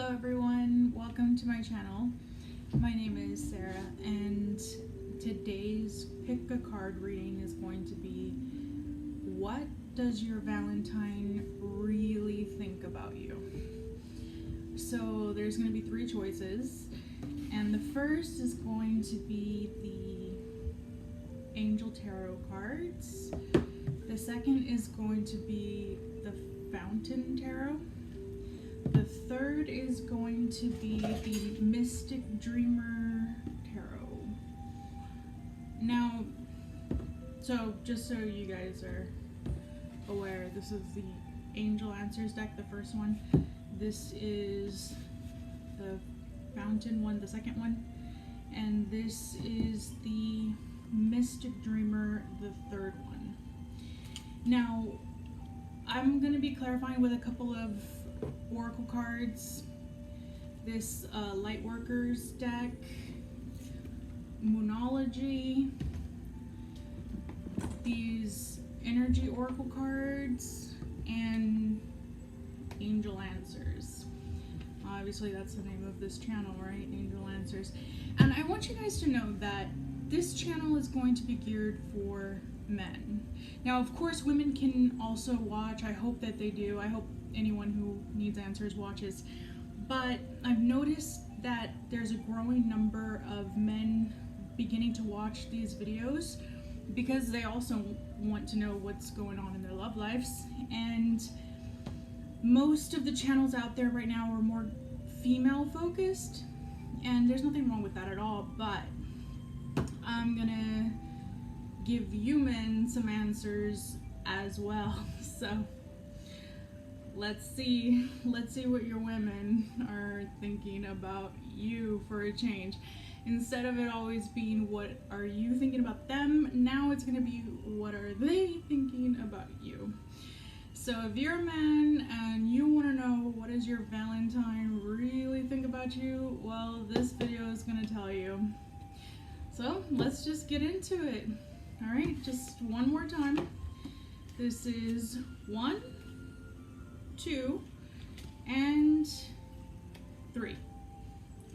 Hello everyone, welcome to my channel. My name is Sarah and today's pick a card reading is going to be what does your Valentine really think about you? So there's going to be three choices and the first is going to be the Angel Tarot cards. The second is going to be the Fountain Tarot. The third is going to be the Mystic Dreamer Tarot. Now, just so you guys are aware, this is the Angel Answers deck, the first one. This is the Fountain one, the second one. And this is the Mystic Dreamer, the third one. Now, I'm going to be clarifying with a couple of oracle cards, this Lightworkers deck, Moonology, these energy oracle cards, and Angel Answers. Obviously that's the name of this channel, right? Angel Answers. And I want you guys to know that this channel is going to be geared for men. Now of course women can also watch. I hope that they do. I hope anyone who needs answers watches, but I've noticed that there's a growing number of men beginning to watch these videos because they also want to know what's going on in their love lives, and most of the channels out there right now are more female focused, and there's nothing wrong with that at all, but I'm gonna give you men some answers as well. So let's see what your women are thinking about you for a change. Instead of it always being what are you thinking about them, now it's going to be what are they thinking about you. So if you're a man and you want to know what does your Valentine really think about you, well, this video is going to tell you. So let's just get into it. All right, just one more time. This is 1, 2, and 3.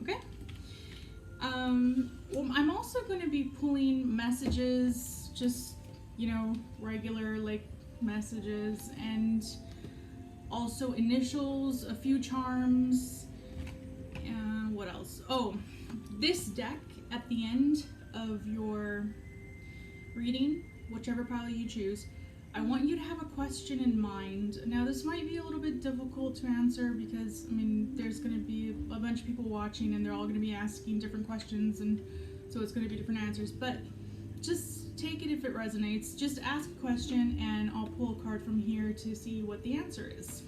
Okay? Well, I'm also going to be pulling messages, just, regular, messages, and also initials, a few charms, and what else? Oh, this deck at the end of your reading, whichever pile you choose, I want you to have a question in mind. Now this might be a little bit difficult to answer because, there's going to be a bunch of people watching and they're all going to be asking different questions, and so it's going to be different answers, but just take it if it resonates. Just ask a question and I'll pull a card from here to see what the answer is.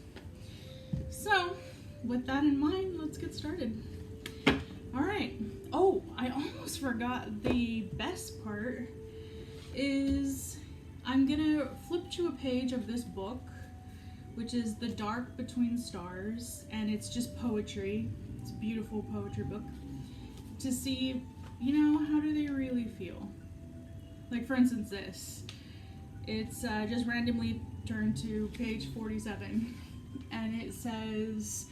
So with that in mind, let's get started. Alright. Oh, I almost forgot. The best part is I'm gonna flip to a page of this book, which is The Dark Between Stars, and it's just poetry. It's a beautiful poetry book to see, how do they really feel? Like for instance this. It's just randomly turned to page 47 and it says,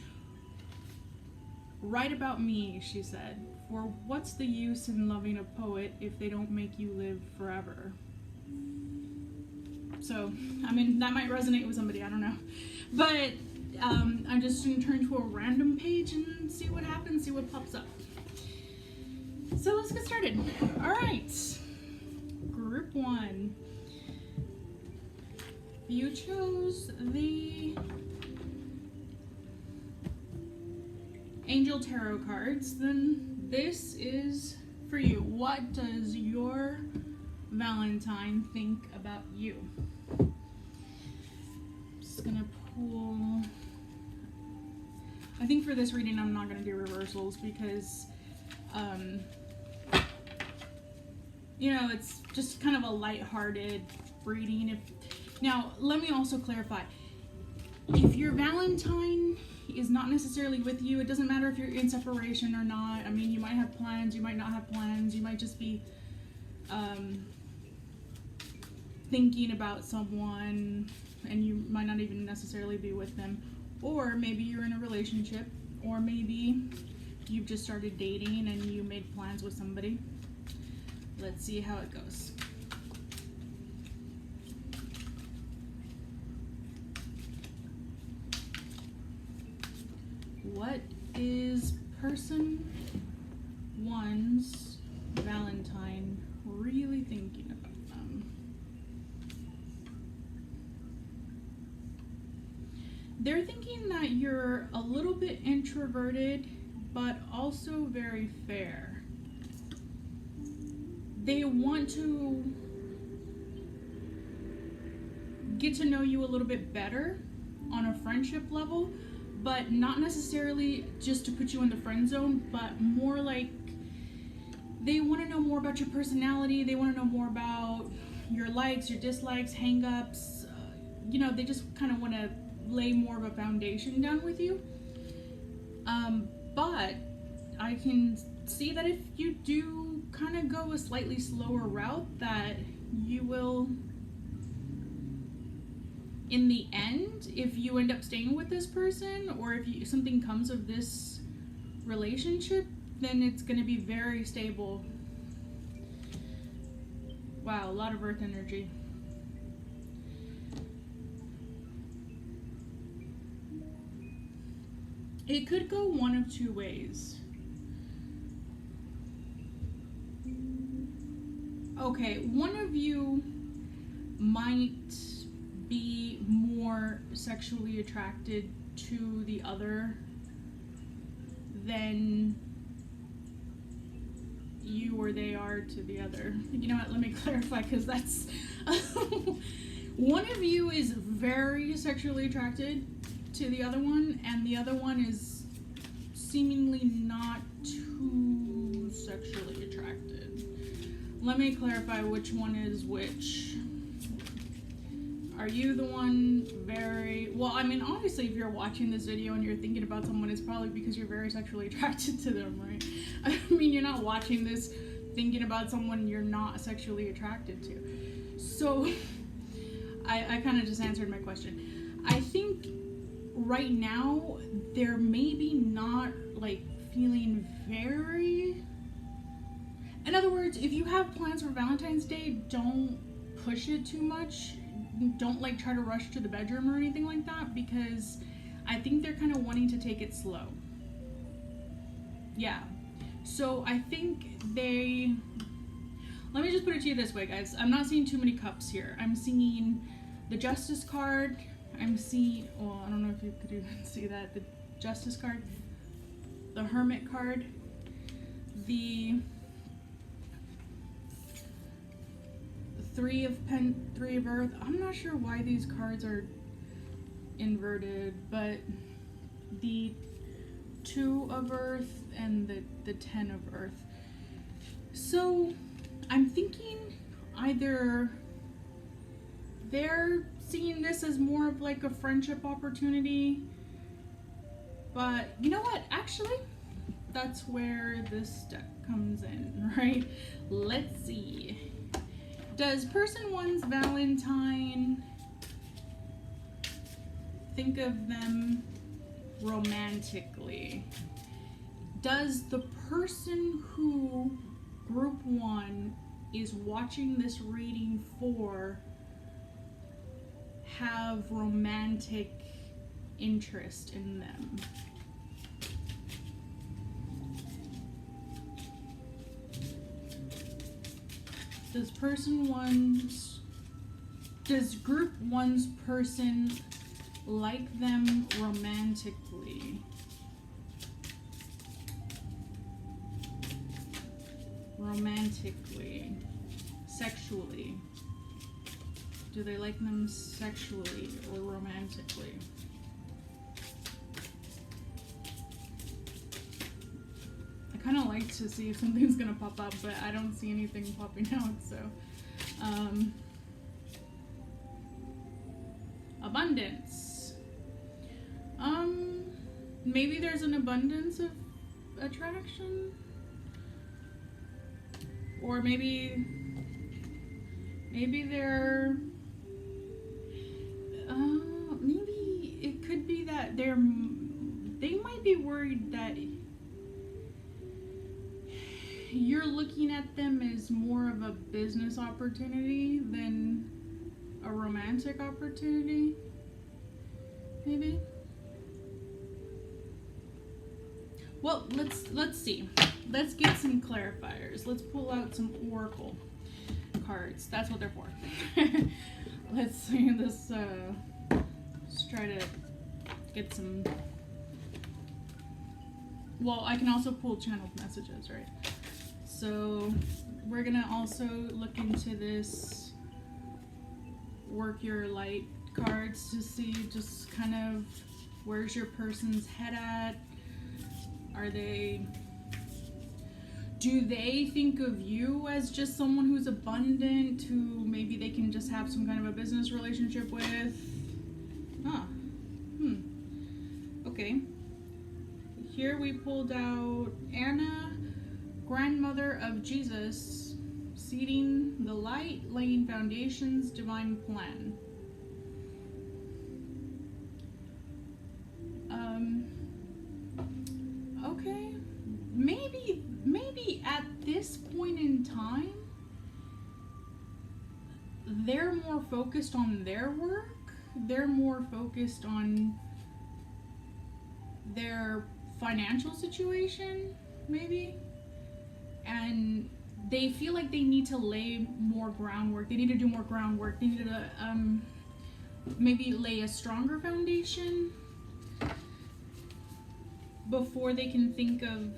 "Write about me," she said, "for what's the use in loving a poet if they don't make you live forever?" So, that might resonate with somebody, I don't know. But I'm just going to turn to a random page and see what happens, see what pops up. So let's get started. Alright, group 1. You chose the Angel Tarot cards, then this is for you. What does your Valentine think about you? Just gonna pull. I think for this reading I'm not gonna do reversals because it's just kind of a light-hearted reading. Now let me also clarify, if your Valentine is not necessarily with you, it doesn't matter if you're in separation or not. You might have plans, you might not have plans, you might just be thinking about someone and you might not even necessarily be with them, or maybe you're in a relationship Or maybe you've just started dating and you made plans with somebody. Let's see how it goes. What is person one's Valentine really thinking about them? They're thinking that you're a little bit introverted, but also very fair. They want to get to know you a little bit better on a friendship level, but not necessarily just to put you in the friend zone, but more like they want to know more about your personality. They want to know more about your likes, your dislikes, hang-ups. They just kind of want to lay more of a foundation down with you. But I can see that if you do kind of go a slightly slower route, that you will, in the end, if you end up staying with this person, or if something comes of this relationship, then it's going to be very stable. Wow, a lot of earth energy. It could go one of two ways. Okay, one of you might be more sexually attracted to the other than you or they are to the other. You know what, let me clarify, because that's one of you is very sexually attracted to the other one, and the other one is seemingly not too sexually attracted. Let me clarify which one is which. Are you the one very... Well, I mean, obviously, if you're watching this video and you're thinking about someone, it's probably because you're very sexually attracted to them, right? I mean, you're not watching this thinking about someone you're not sexually attracted to. So, I kind of just answered my question. I think right now, they're maybe not, like, feeling very... In other words, if you have plans for Valentine's Day, don't push it too much. Don't like try to rush to the bedroom or anything like that, because I think they're kind of wanting to take it slow. Yeah. So I think let me just put it to you this way, guys. I'm not seeing too many cups here. I'm seeing the Justice card. I'm seeing, well, I don't know if you could even see that. The Justice card, the Hermit card, the Three of Earth. I'm not sure why these cards are inverted, but the Two of Earth and the Ten of Earth. So I'm thinking either they're seeing this as more of like a friendship opportunity, but you know what? Actually, that's where this deck comes in, right? Let's see. Does person one's Valentine think of them romantically? Does the person who group one is watching this reading for have romantic interest in them? Does group one's person like them romantically? Romantically. Sexually. Do they like them sexually or romantically? I kind of like to see if something's gonna pop up, but I don't see anything popping out, so. Abundance. Maybe there's an abundance of attraction? Or maybe they're, maybe it could be that they might might be worried that you're looking at them as more of a business opportunity than a romantic opportunity, maybe. Well, let's see. Let's get some clarifiers. Let's pull out some oracle cards. That's what they're for. Let's see this. Let's try to get some. Well, I can also pull channeled messages, right? So we're gonna also look into this work your light cards to see just kind of where's your person's head at. Do they think of you as just someone who's abundant, who maybe they can just have some kind of a business relationship with? Okay. Here we pulled out Anna, grandmother of Jesus, seeding the light, laying foundations, divine plan. Okay. Maybe at this point in time, they're more focused on their work. They're more focused on their financial situation, maybe. And they feel like they need to lay more groundwork. They need to do more groundwork. They need to maybe lay a stronger foundation before they can think of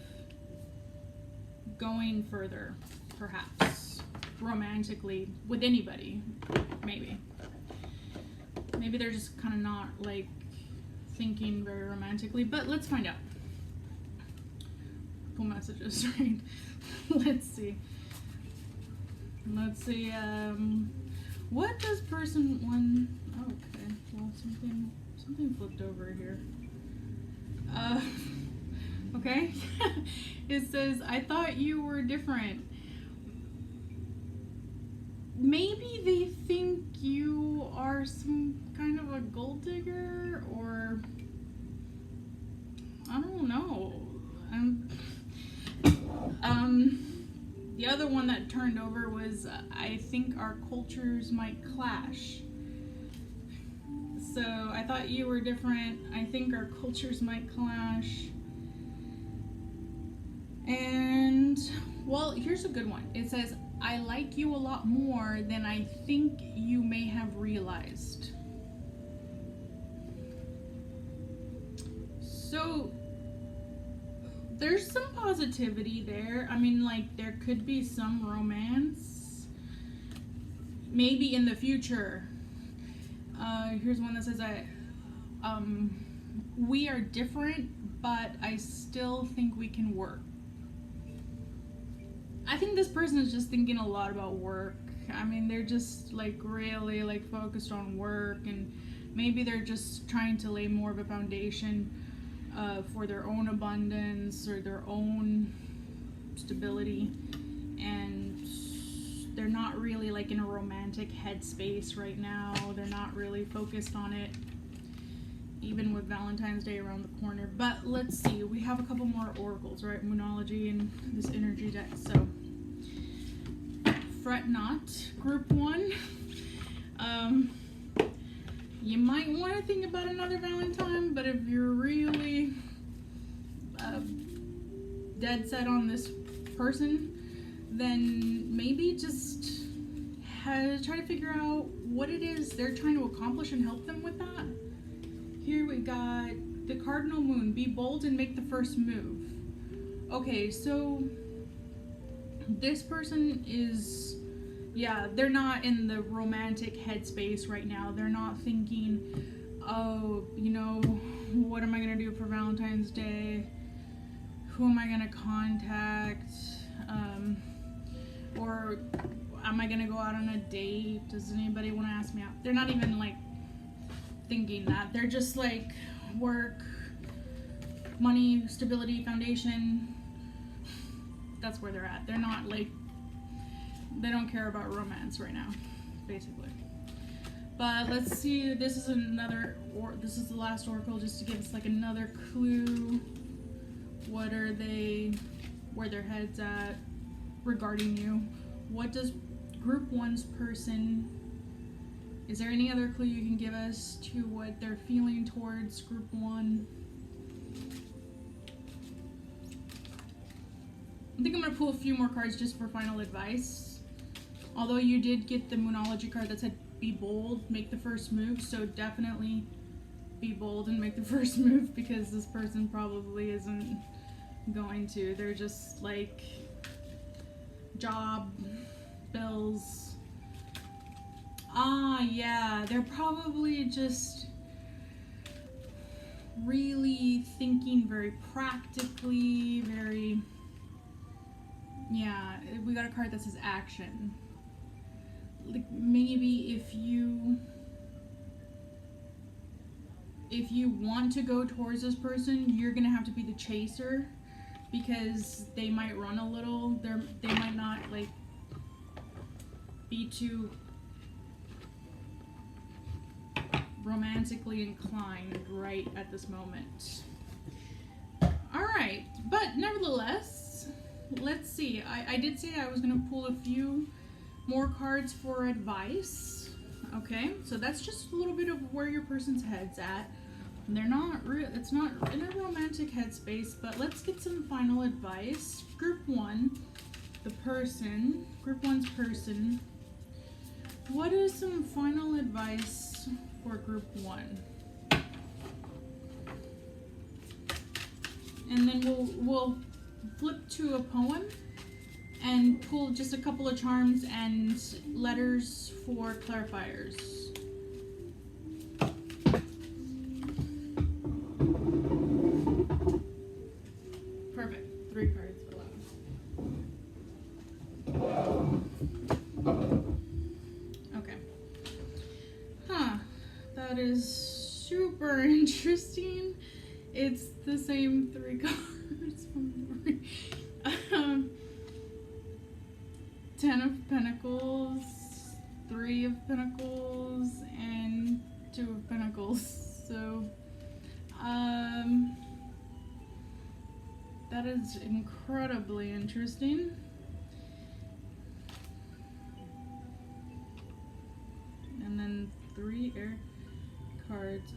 going further, perhaps romantically with anybody. Maybe they're just kind of not like thinking very romantically, but let's find out. Pull messages, right? Let's see, what does person one, okay, well, something flipped over here. Okay. It says, I thought you were different. Maybe they think you are some kind of a gold digger, or I don't know. The other one that turned over was, I think our cultures might clash. So I thought you were different. I think our cultures might clash. And, well, here's a good one. It says, I like you a lot more than I think you may have realized. So there's some positivity there. I mean, like, there could be some romance maybe in the future. Here's one that says, we are different, but I still think we can work. I think this person is just thinking a lot about work. I mean, they're just like really like focused on work, and maybe they're just trying to lay more of a foundation for their own abundance or their own stability, and they're not really like in a romantic headspace right now. They're not really focused on it, even with Valentine's Day around the corner. But let's see, we have a couple more oracles, right? Moonology and this energy deck. So fret not, group 1. You might want to think about another Valentine, but if you're really dead set on this person, then maybe just try to figure out what it is they're trying to accomplish and help them with that. Here we got the cardinal moon. Be bold and make the first move. Okay, so this person is, yeah, they're not in the romantic headspace right now. They're not thinking, oh, you know, what am I going to do for Valentine's Day? Who am I going to contact? Or am I going to go out on a date? Does anybody want to ask me out? They're not even like thinking that. They're just like work, money, stability, foundation. That's where they're at. They're not like, they don't care about romance right now, basically. But let's see, this is this is the last oracle, just to give us like another clue. What are they, where their head's at regarding you? What does group 1's person, is there any other clue you can give us to what they're feeling towards group 1? I think I'm going to pull a few more cards just for final advice. Although you did get the Moonology card that said be bold, make the first move, so definitely be bold and make the first move, because this person probably isn't going to. They're just like job, bills. Yeah, they're probably just really thinking very practically, very, yeah, we got a card that says action. Like maybe if you want to go towards this person, you're gonna have to be the chaser, because they might run a little. They might not like be too romantically inclined right at this moment. All right, but nevertheless, let's see. I did say I was gonna pull a few more cards for advice. Okay, so that's just a little bit of where your person's head's at. They're not it's not in a romantic headspace, but let's get some final advice. Group 1, the person, group 1's person. What is some final advice for group 1? And then we'll flip to a poem and pull just a couple of charms and letters for clarifiers. Perfect. 3 cards allowed. Okay. That is super interesting. It's the same 3 cards from 3. 10 of Pentacles, 3 of Pentacles, and 2 of Pentacles. So, that is incredibly interesting. And then 3 air cards.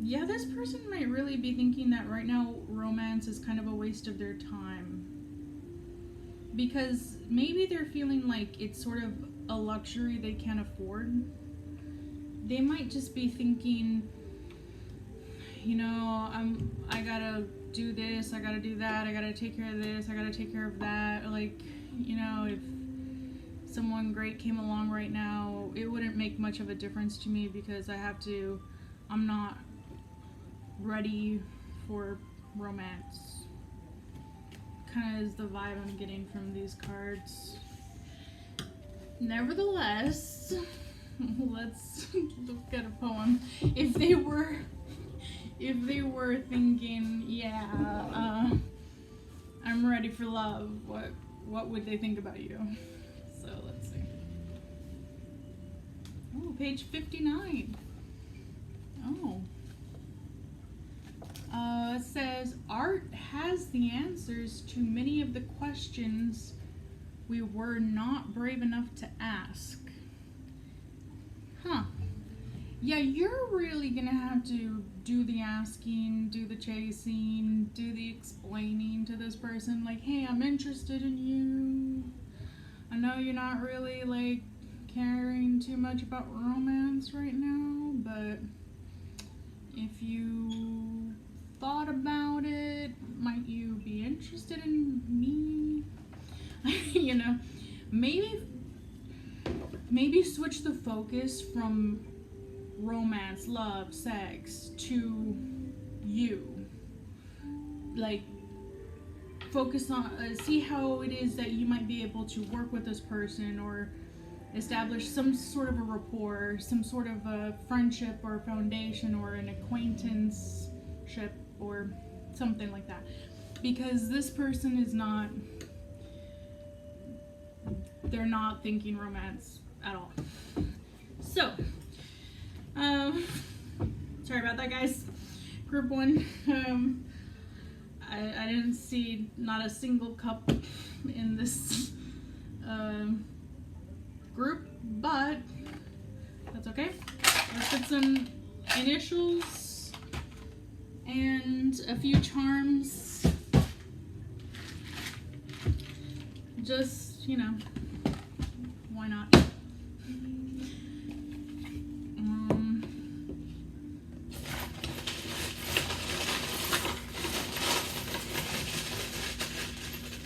Yeah, this person might really be thinking that right now romance is kind of a waste of their time. Because maybe they're feeling like it's sort of a luxury they can't afford. They might just be thinking, you know, I gotta do this, I gotta do that, I gotta take care of this, I gotta take care of that. Like, you know, if someone great came along right now, it wouldn't make much of a difference to me, because I'm not ready for romance. Kind of is the vibe I'm getting from these cards. Nevertheless, let's look at a poem. If they were thinking, yeah, I'm ready for love, what would they think about you? So let's see. Oh, page 59. Oh. It says, art has the answers to many of the questions we were not brave enough to ask. Huh. Yeah, you're really gonna have to do the asking, do the chasing, do the explaining to this person, like, hey, I'm interested in you. I know you're not really, like, caring too much about romance right now, but if you thought about it, might you be interested in me? You know, maybe switch the focus from romance, love, sex to you. Like, focus on, see how it is that you might be able to work with this person, or establish some sort of a rapport, some sort of a friendship or foundation, or an acquaintanceship, or something like that. Because this person is not, they're not thinking romance at all. So, sorry about that, guys. Group 1, I didn't see not a single cup in this group, but that's okay. Let's put some initials and a few charms. Just, you know, why not?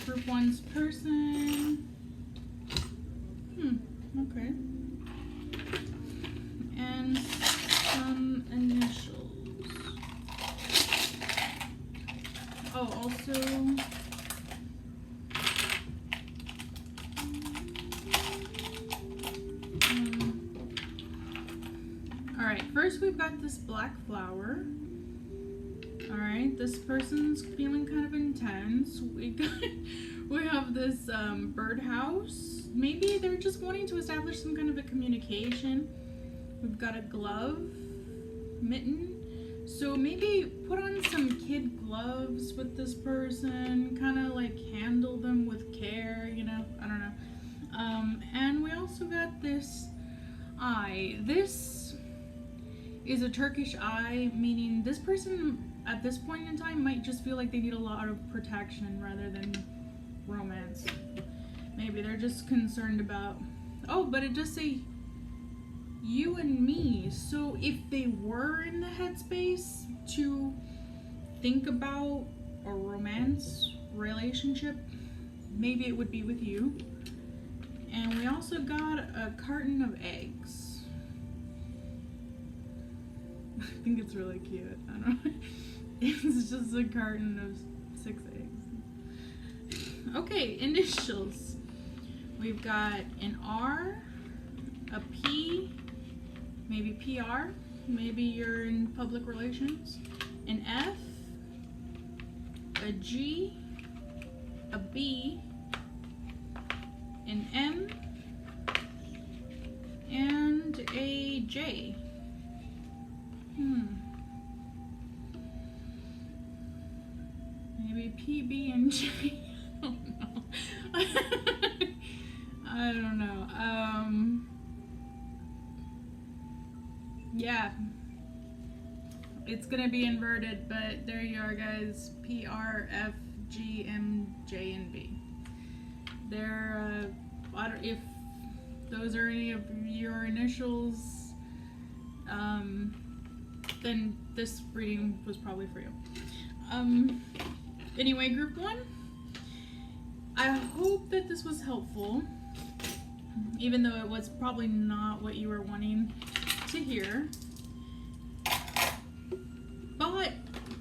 Group 1's person. Okay. And some initials. Oh, also. Alright, first we've got this black flower. Alright, this person's feeling kind of intense. We have this birdhouse. Maybe they're just wanting to establish some kind of a communication. We've got a glove, mitten. So maybe put on some kid gloves with this person, kind of like handle them with care, you know, I don't know. And we also got this eye. This is a Turkish eye, meaning this person at this point in time might just feel like they need a lot of protection rather than romance. Maybe they're just concerned about, oh, but it does say you and me. So if they were in the headspace to think about a romance relationship, maybe it would be with you. And we also got a carton of eggs. I think it's really cute. I don't know. It's just a carton of 6 eggs. Okay, initials. We've got an R, a P, maybe PR, maybe you're in public relations, an F, a G, a B, an M, and a J. Maybe P, B, and J. I don't know. I don't know. Yeah. It's gonna be inverted, but there you are, guys. P, R, F, G, M, J, and B. They're, if those are any of your initials, then this reading was probably for you. Anyway, group 1, I hope that this was helpful, even though it was probably not what you were wanting to hear. But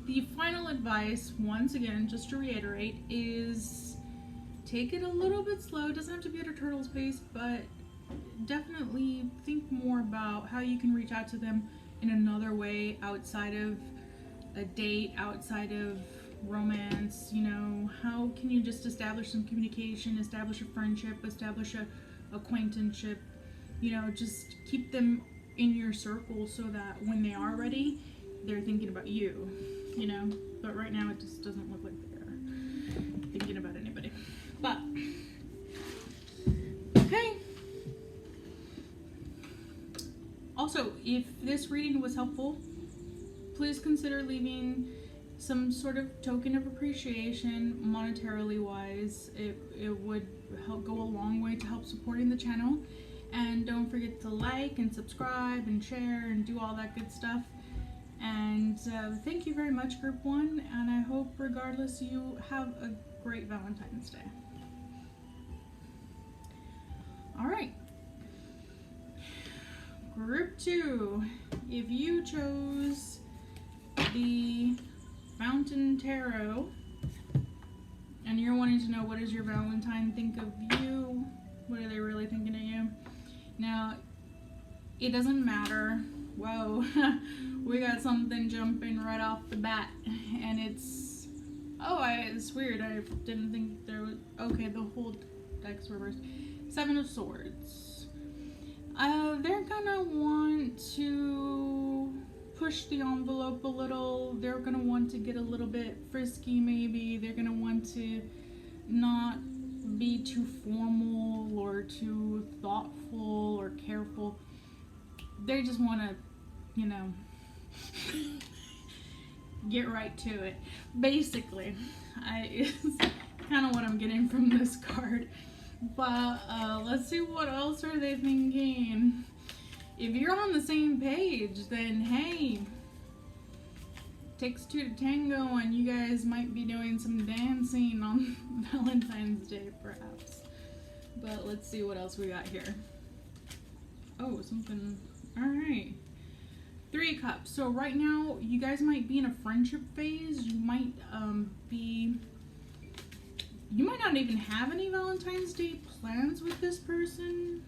the final advice, once again, just to reiterate, is take it a little bit slow. It doesn't have to be at a turtle's pace, but definitely think more about how you can reach out to them in another way outside of a date, outside of romance. You know, how can you just establish some communication, establish a friendship, establish a acquaintanceship, you know, just keep them in your circle so that when they are ready, they're thinking about you, you know. But right now it just doesn't look like they're thinking about anybody. But okay. Also, if this reading was helpful, please consider leaving some sort of token of appreciation, monetarily wise. It would go a long way to help supporting the channel. And don't forget to like and subscribe and share and do all that good stuff. And thank you very much, Group 1, and I hope regardless you have a great Valentine's Day. Alright. Group 2, if you chose the Mountain Tarot and you're wanting to know what does your Valentine think of you, what are they really thinking of you? Now, it doesn't matter. Whoa, we got something jumping right off the bat, and it's Oh, it's weird. I didn't think there was. Okay, the whole deck's reversed. Seven of Swords. They're gonna want to push the envelope a little. They're gonna want to get a little bit frisky, maybe. They're gonna want to not be too formal or too thoughtful or careful. They just want to, you know, get right to it. Basically, it's kind of what I'm getting from this card. But let's see, what else are they thinking? If you're on the same page, then hey, takes two to tango, and you guys might be doing some dancing on Valentine's Day, perhaps. But let's see what else we got here. Oh, something. All right. 3 of Cups. So right now, you guys might be in a friendship phase. You might you might not even have any Valentine's Day plans with this person.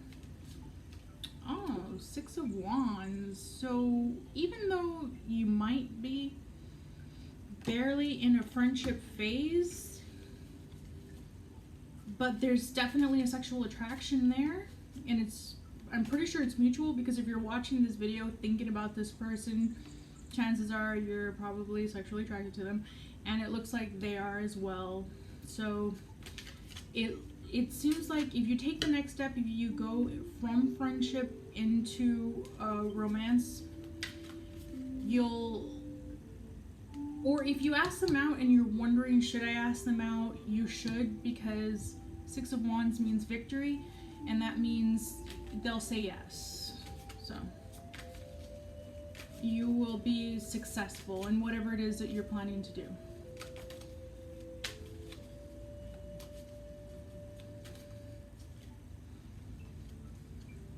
Oh, 6 of Wands. So even though you might be barely in a friendship phase, but there's definitely a sexual attraction there, and I'm pretty sure it's mutual, because if you're watching this video thinking about this person, chances are you're probably sexually attracted to them, and it looks like they are as well. So it seems like if you take the next step, if you go from friendship into romance, or if you ask them out and you're wondering, should I ask them out, you should, because 6 of Wands means victory, and that means they'll say yes. So you will be successful in whatever it is that you're planning to do.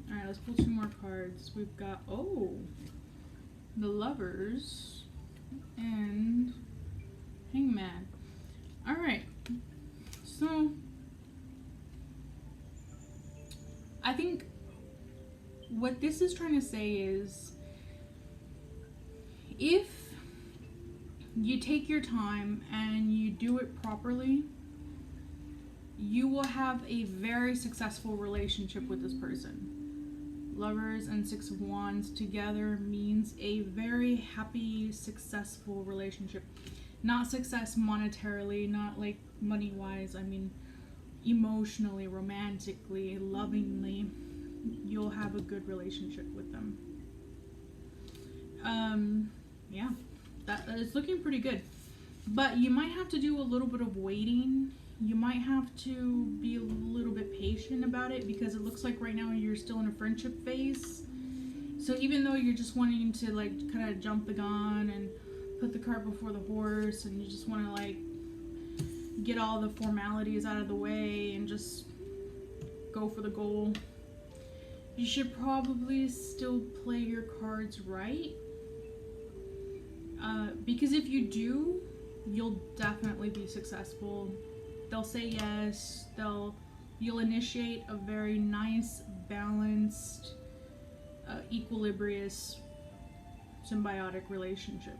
Alright, let's pull 2 more cards. We've got, the Lovers and Hangman. Alright, so I think what this is trying to say is, if you take your time and you do it properly, you will have a very successful relationship with this person. Lovers and 6 of Wands together means a very happy, successful relationship. Not success monetarily, not like money-wise, I mean emotionally, romantically, lovingly. You'll have a good relationship with them. Yeah, that is looking pretty good. But you might have to do a little bit of waiting. You might have to be a little bit patient about it, because it looks like right now you're still in a friendship phase. So even though you're just wanting to like kind of jump the gun and put the cart before the horse, and you just want to like get all the formalities out of the way and just go for the goal, you should probably still play your cards right. Because if you do, you'll definitely be successful. They'll say yes. You'll initiate a very nice, balanced, equilibrious, symbiotic relationship.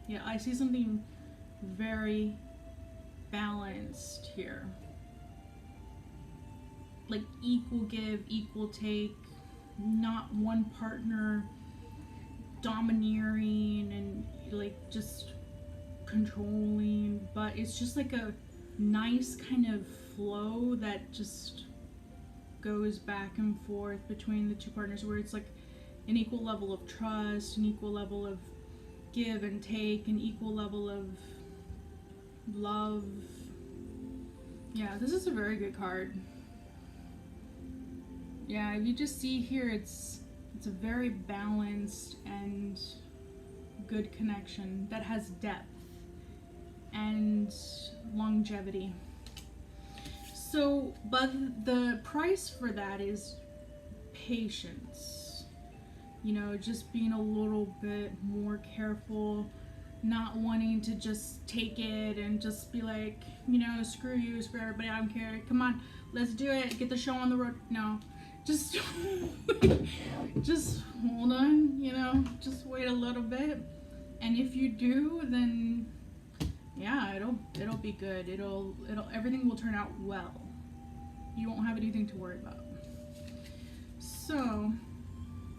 Yeah, I see something very balanced here. Like equal give, equal take, not one partner domineering and like just controlling, but it's just like a nice kind of flow that just goes back and forth between the 2 partners, where it's like an equal level of trust, an equal level of give and take, an equal level of love. Yeah, this is a very good card. Yeah, if you just see here, it's a very balanced and good connection that has depth and longevity. So, but the price for that is patience. You know, just being a little bit more careful, not wanting to just take it and just be like, you know, screw you, screw everybody, I don't care, come on, let's do it, get the show on the road. No, just just hold on, you know, just wait a little bit. And if you do, then Yeah, it'll be good. It'll everything will turn out well. You won't have anything to worry about. So,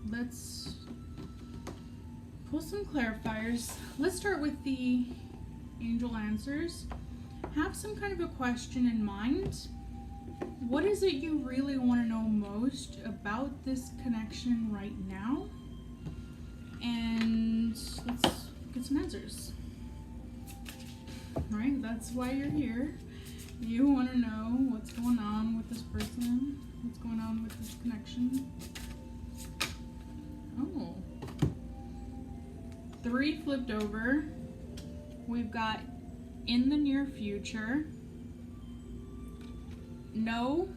let's pull some clarifiers. Let's start with the angel answers. Have some kind of a question in mind. What is it you really want to know most about this connection right now? And let's get some answers. Right? That's why you're here. You want to know what's going on with this person, what's going on with this connection. Oh. 3 flipped over. We've got in the near future, no,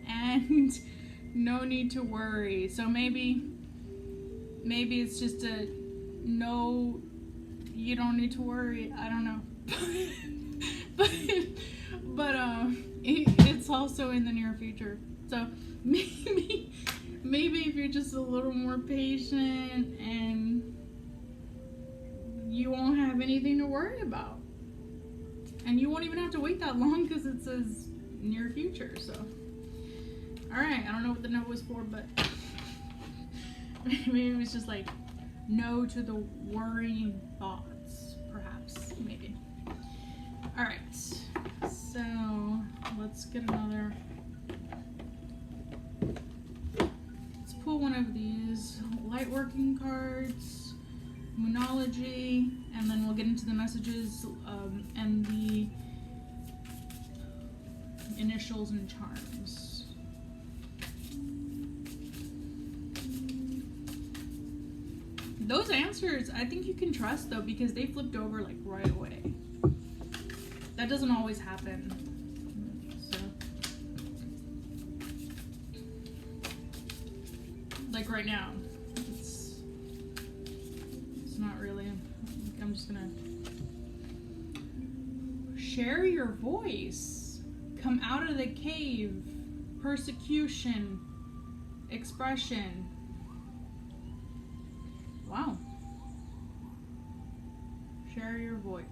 and no need to worry. So maybe it's just a no, you don't need to worry. I don't know. but it's also in the near future. So maybe if you're just a little more patient, and you won't have anything to worry about. And you won't even have to wait that long because it says near future. So, alright, I don't know what the no was for, but maybe it was just like no to the worrying thoughts, perhaps, maybe. Alright, so let's get another. Let's pull one of these light working cards, Moonology, and then we'll get into the messages and the initials and charms. Those answers, I think you can trust though, because they flipped over like right away. That doesn't always happen. So, like right now, it's not really. I'm just gonna share your voice. Come out of the cave. Persecution. Expression. Wow. Share your voice.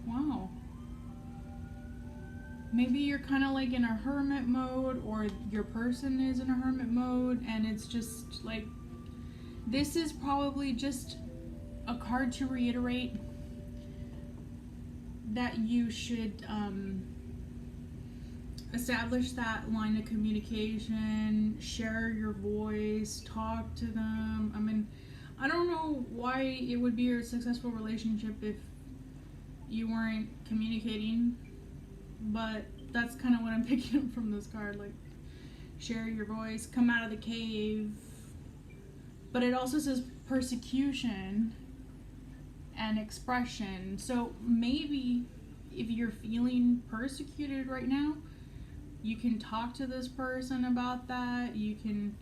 Wow. Maybe you're kind of like in a hermit mode, or your person is in a hermit mode, and it's just like, this is probably just a card to reiterate that you should establish that line of communication, share your voice, talk to them. I mean, I don't know why it would be a successful relationship if you weren't communicating, but that's kind of what I'm picking up from this card, like share your voice, come out of the cave. But it also says persecution and expression. So maybe if you're feeling persecuted right now, you can talk to this person about that. You can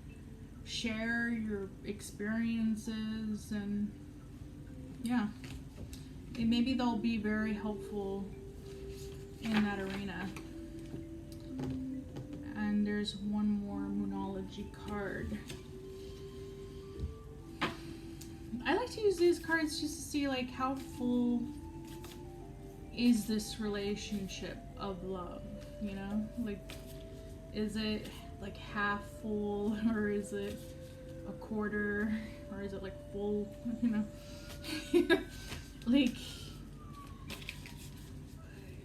share your experiences, and yeah, and maybe they'll be very helpful in that arena. And there's one more Moonology card. I like to use these cards just to see like how full is this relationship of love, you know? Like, is it like half full, or is it a quarter, or is it like full, you know? Like,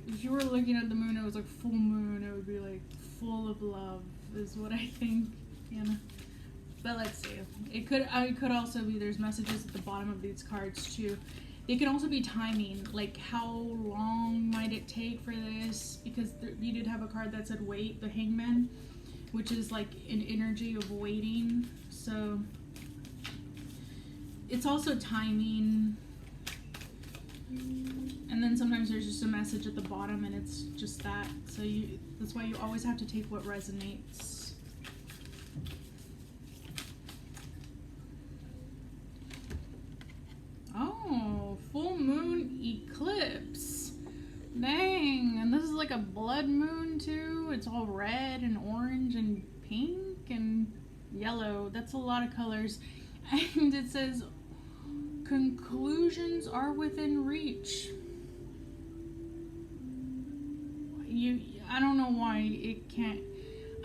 if you were looking at the moon, it was like full moon, it would be like full of love, is what I think, you know? But let's see. It could also be, there's messages at the bottom of these cards too. It can also be timing, like how long might it take for this, because you did have a card that said wait, the Hangman, which is like an energy of waiting. So it's also timing. And then sometimes there's just a message at the bottom, and it's just that. So that's why you always have to take what resonates. Oh, full moon eclipse. Dang, and this is like a blood moon too. It's all red and orange and pink and yellow. That's a lot of colors. And it says, conclusions are within reach. I don't know why it can't,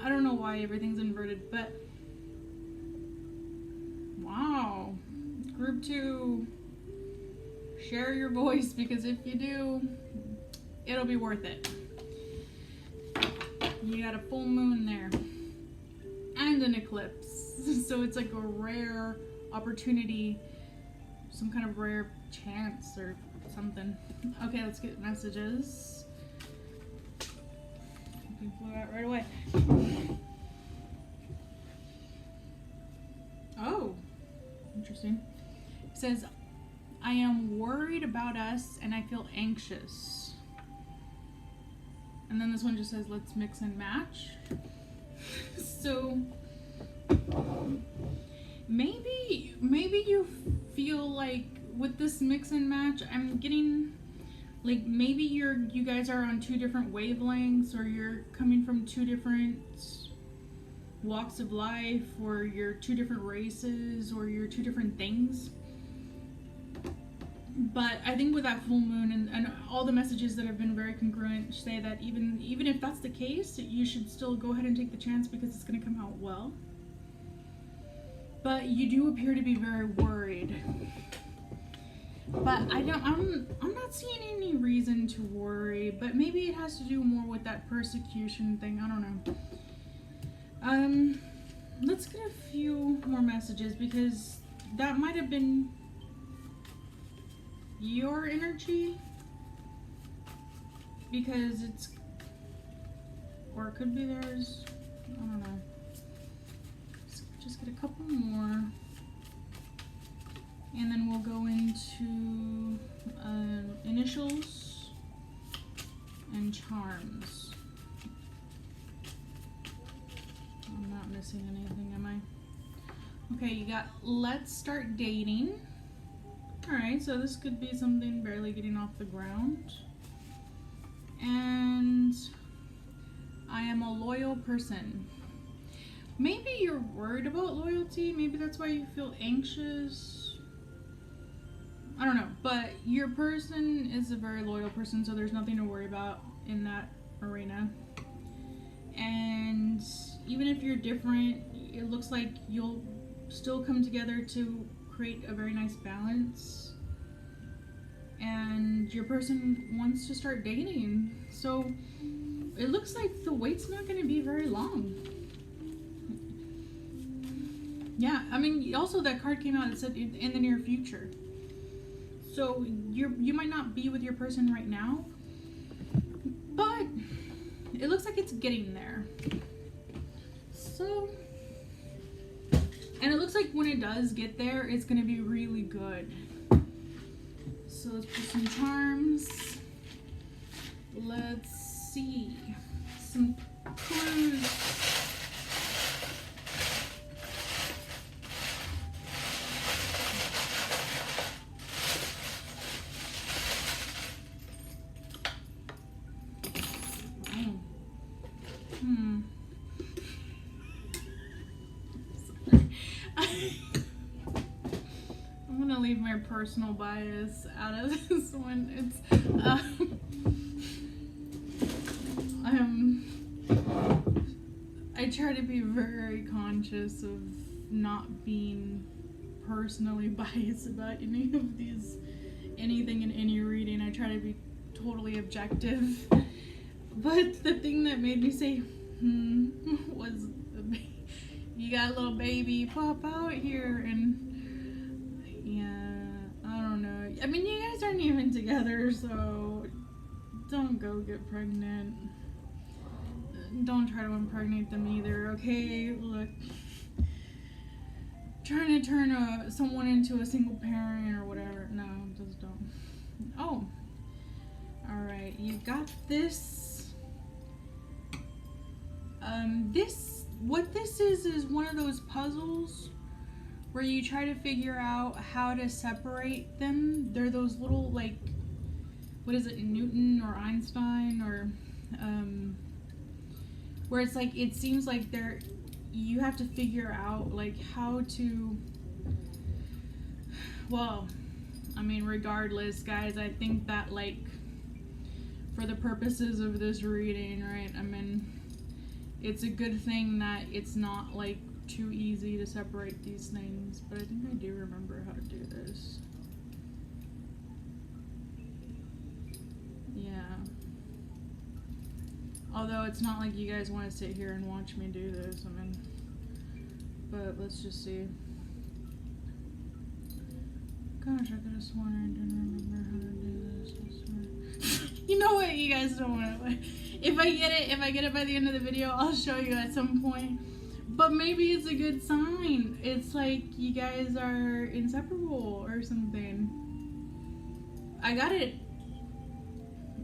I don't know why everything's inverted, but wow. Group 2, share your voice, because if you do, it'll be worth it. You got a full moon there and an eclipse, so it's like a rare opportunity, some kind of rare chance or something. Okay, let's get messages. You flew out right away. Oh, interesting. It says, I am worried about us and I feel anxious. And then this one just says, let's mix and match. So maybe you feel like with this mix and match, I'm getting like maybe you guys are on 2 different wavelengths, or you're coming from 2 different walks of life, or you're 2 different races, or you're 2 different things. But I think with that full moon and all the messages that have been very congruent say that even if that's the case, you should still go ahead and take the chance, because it's going to come out well. But you do appear to be very worried. But I'm not seeing any reason to worry, but maybe it has to do more with that persecution thing. I don't know. Let's get a few more messages, because that might have been your energy, because it's, or it could be theirs. I don't know. Let's just get a couple more, and then we'll go into initials and charms. I'm not missing anything, am I? Okay, you got let's start dating. Alright, so this could be something barely getting off the ground. And I am a loyal person. Maybe you're worried about loyalty. Maybe that's why you feel anxious. I don't know. But your person is a very loyal person, so there's nothing to worry about in that arena. And even if you're different, it looks like you'll still come together to create a very nice balance, and your person wants to start dating, so it looks like the wait's not going to be very long. Yeah, I mean, also that card came out, it said in the near future, so you might not be with your person right now, but it looks like it's getting there. So, and it looks like when it does get there, it's going to be really good. So let's put some charms. Let's see. Some clues. I'm gonna leave my personal bias out of this one. It's I try to be very conscious of not being personally biased about anything in any reading. I try to be totally objective. But the thing that made me say was you got a little baby pop out here, and yeah, I don't know. I mean, you guys aren't even together, so don't go get pregnant. Don't try to impregnate them either, okay? Look, trying to turn someone into a single parent or whatever. No, just don't. Oh, alright, you got this. What this is one of those puzzles where you try to figure out how to separate them. They're those little, like, what is it, Newton or Einstein, or where it's like, it seems like you have to figure out like how to well, I mean, regardless, guys, I think that, like, for the purposes of this reading, right, I mean, it's a good thing that it's not, like, too easy to separate these things, but I think I do remember how to do this. Yeah. Although it's not like you guys want to sit here and watch me do this, I mean, but let's just see. Gosh, I could have sworn I didn't remember how to do this, I swear. You know what, you guys don't want to, if I get it by the end of the video, I'll show you at some point. But maybe it's a good sign. It's like you guys are inseparable or something. I got it.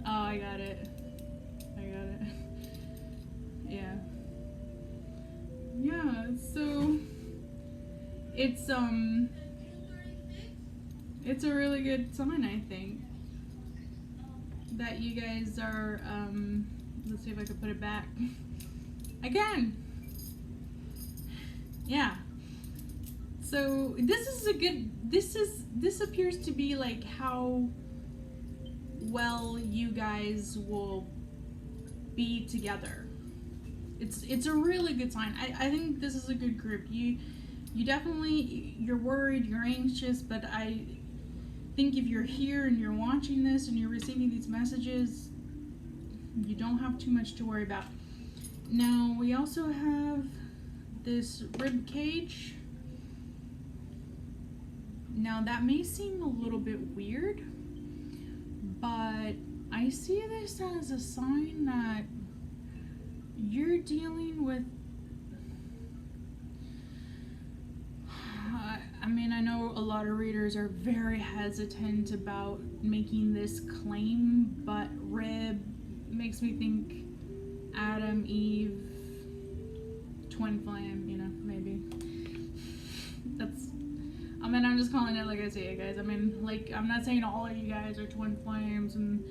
Oh, I got it. Yeah. Yeah, so it's a really good sign, I think, that you guys are let's see if I can put it back. Again. Yeah. So this is a good, this appears to be like how well you guys will be together. It's a really good sign. I think this is a good group. You definitely, you're worried, you're anxious, but I think if you're here and you're watching this and you're receiving these messages, you don't have too much to worry about. Now, we also have this rib cage. Now, that may seem a little bit weird, but I see this as a sign that you're dealing with, I mean, I know a lot of readers are very hesitant about making this claim, but rib makes me think Adam, Eve, twin flame, you know, maybe. That's, I mean, I'm just calling it like I see it, guys. I mean, like, I'm not saying all of you guys are twin flames and,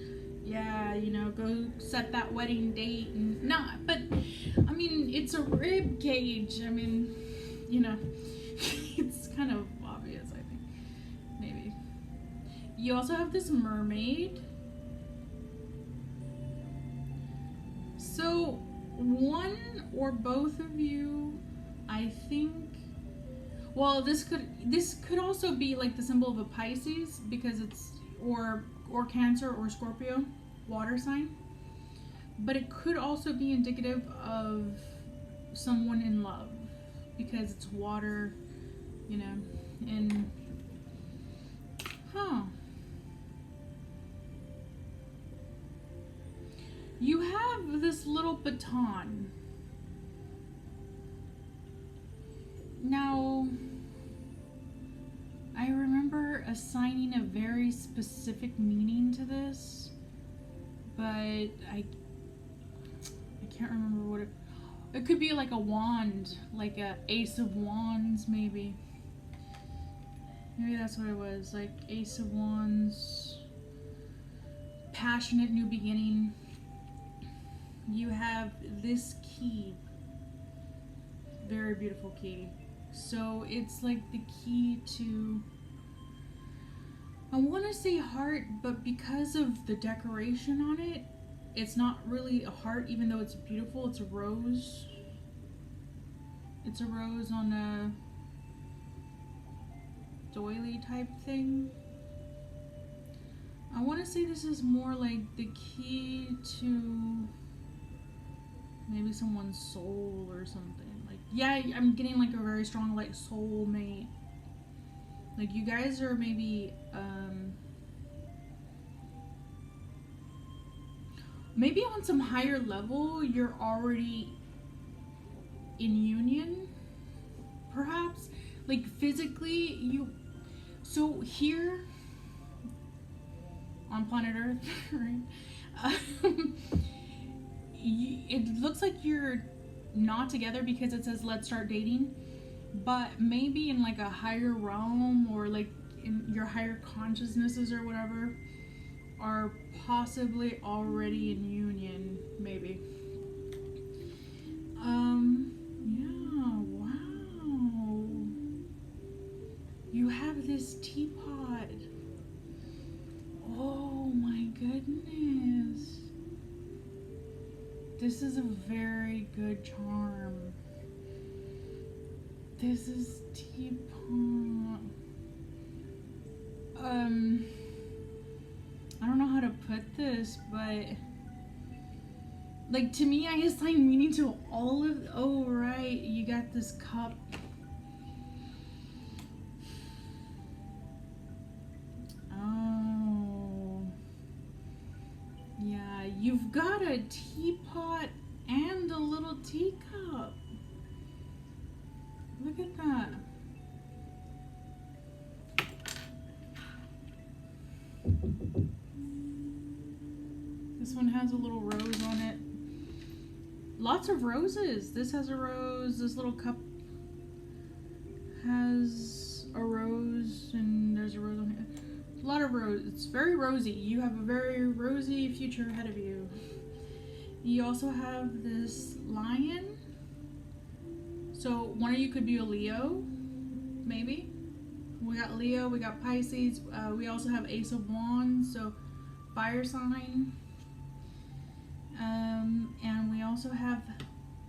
yeah, you know, go set that wedding date and not, but, I mean, it's a rib cage. I mean, you know, it's kind of obvious, I think, maybe. You also have this mermaid. So, one or both of you, I think, well, this could also be like the symbol of a Pisces, because it's, or Cancer or Scorpio, water sign. But it could also be indicative of someone in love, because it's water, you know, and, you have this little baton. Now, I remember assigning a very specific meaning to this, but I can't remember what it could be. Like a wand, like a Ace of Wands, maybe. Maybe that's what it was, like Ace of Wands, passionate new beginning. You have this key, very beautiful key. So it's like the key to, I want to say heart, but because of the decoration on it, it's not really a heart, even though it's beautiful. It's a rose. It's a rose on a doily type thing. I want to say this is more like the key to maybe someone's soul or something. Like, yeah, I'm getting like a very strong like soulmate. Like, you guys are maybe maybe on some higher level you're already in union, perhaps, like physically. You, so here on planet Earth, right, it looks like you're not together because it says let's start dating, but maybe in like a higher realm, or like in your higher consciousnesses or whatever, are possibly already in union, maybe. Yeah, wow. You have this teapot. This is a very good charm. This is teapot. I don't know how to put this, but like to me, I assign meaning to all of. Oh right, you got this cup. Oh, yeah, you've got a teapot and a little teacup. Look at that. This one has a little rose on it. Lots of roses. This has a rose. This little cup has a rose, and there's a rose on it. A lot of rose. It's very rosy. You have a very rosy future ahead of you. You also have this lion. So one of you could be a Leo, maybe. We got Leo, we got Pisces. We also have Ace of Wands, so fire sign. And we also have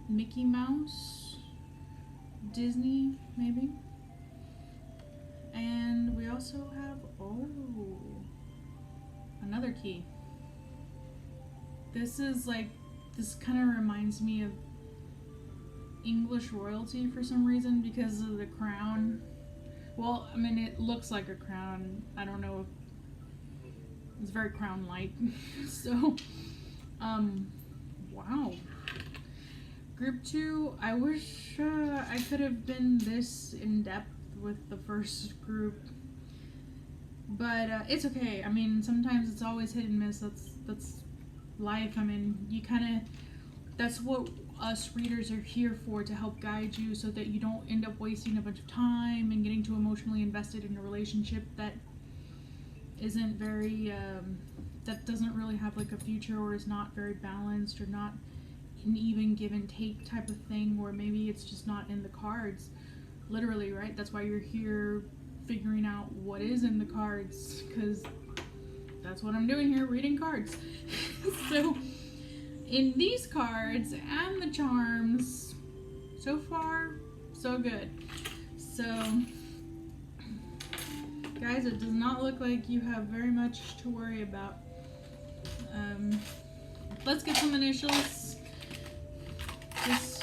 Mickey Mouse, Disney, maybe. And we also have, another key. This is like, this kind of reminds me of English royalty for some reason because of the crown. Well, I mean, it looks like a crown. I don't know if it's very crown-like. So, wow. Group 2, I wish I could have been this in-depth with the first group. But it's okay. I mean, sometimes it's always hit and miss. That's life. I mean, you kind of, that's what us readers are here for, to help guide you so that you don't end up wasting a bunch of time and getting too emotionally invested in a relationship that isn't very, that doesn't really have like a future, or is not very balanced, or not an even give and take type of thing, or maybe it's just not in the cards, literally, right? That's why you're here figuring out what is in the cards, because that's what I'm doing here, reading cards. So in these cards and the charms, so far, so good. So, guys, it does not look like you have very much to worry about. Let's get some initials. Just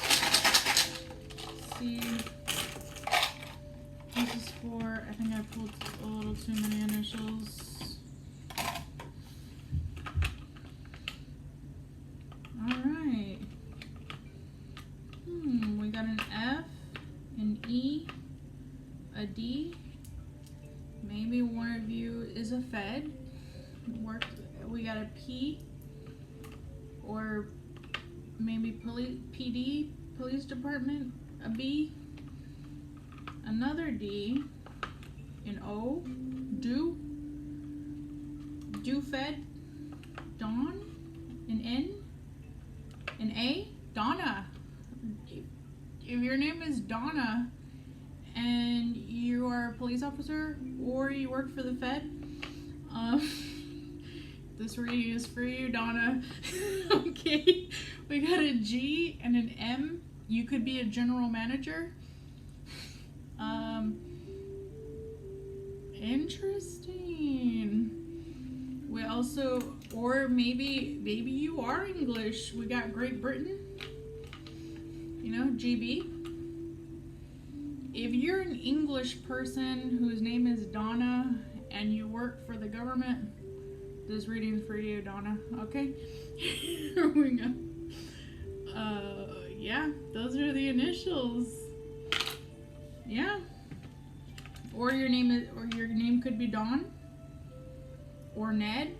see. This is for, I think I pulled a little too many initials. Alright. We got an F, an E, a D. Maybe one of you is a Fed. We got a P, or maybe PD, police department, a B, another D, an O, do Fed, Dawn, an N, an A, Donna. If your name is Donna and you are a police officer or you work for the Fed, this reading is for you, Donna. Okay, we got a G and an M. You could be a general manager. Interesting. We also, or maybe you are English. We got Great Britain. You know, GB. If you're an English person whose name is Donna and you work for the government, this reading's for you, Donna. Okay? Here we go. Yeah, those are the initials. Yeah. Or your name could be Dawn, or Ned,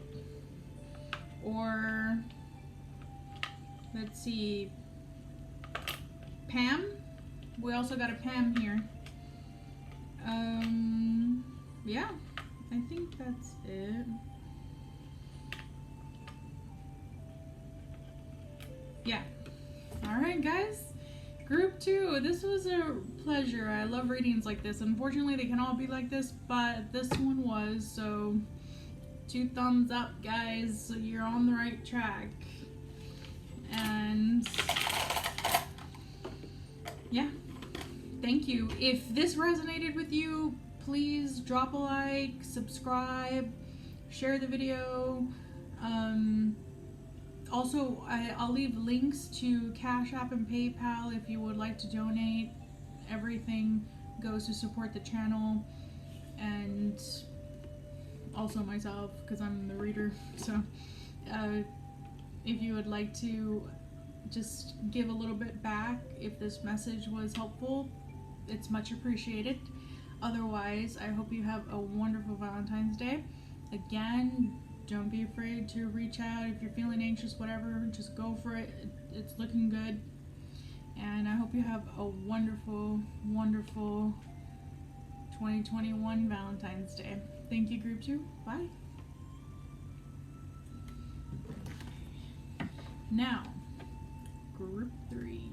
or let's see, Pam. We also got a Pam here. Yeah, I think that's it. Yeah. Alright, guys. Group 2, this was a pleasure. I love readings like this. Unfortunately, they can all be like this, but this one was, so 2 thumbs up, guys. You're on the right track. And yeah, thank you. If this resonated with you, please drop a like, subscribe, share the video. Also, I'll leave links to Cash App and PayPal if you would like to donate. Everything goes to support the channel and also myself because I'm the reader. So if you would like to just give a little bit back if this message was helpful, it's much appreciated. Otherwise, I hope you have a wonderful Valentine's Day. Again, don't be afraid to reach out if you're feeling anxious, whatever, just go for it. It's looking good. And I hope you have a wonderful, wonderful 2021 Valentine's Day. Thank you, Group 2. Bye. Now, Group 3.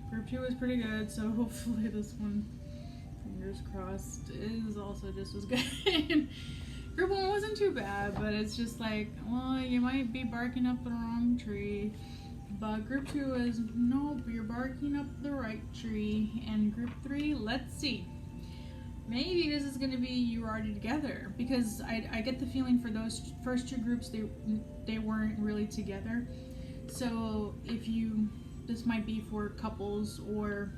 Group 2 was pretty good, so hopefully this one, fingers crossed, is also just as good. Group 1 wasn't too bad, but it's just like, well, you might be barking up the wrong tree. But Group 2 is, nope, you're barking up the right tree. And Group 3, let's see. Maybe this is going to be you already together. Because I get the feeling for those first two groups, they weren't really together. So if you, this might be for couples or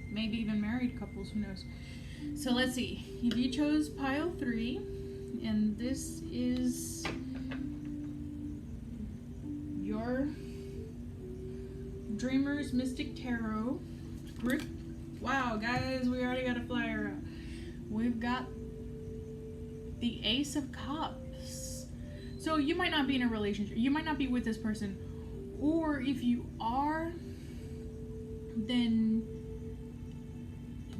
maybe even married couples, who knows. So let's see. If you chose pile 3, and this is your Dreamers Mystic Tarot group. Wow, guys, we already got a flyer out. We've got the Ace of Cups. So you might not be in a relationship. You might not be with this person. Or if you are, then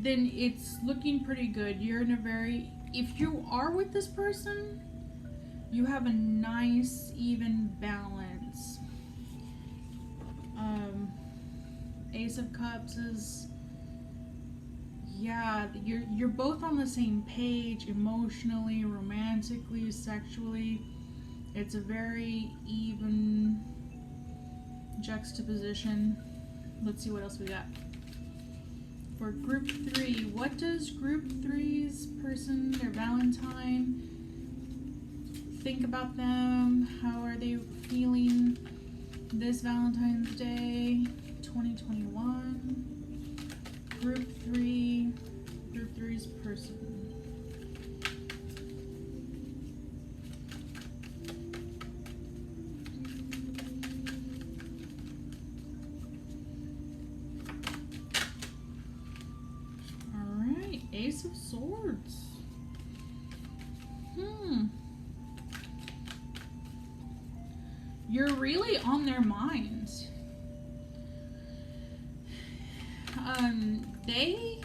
it's looking pretty good. You're in a very, if you are with this person, you have a nice even balance. Ace of Cups is, yeah, you're both on the same page emotionally, romantically, sexually. It's a very even juxtaposition. Let's see what else we got. For Group 3, what does Group 3's person, their Valentine, think about them? How are they feeling this Valentine's Day 2021? Group 3's person. Ace of Swords. You're really on their minds. They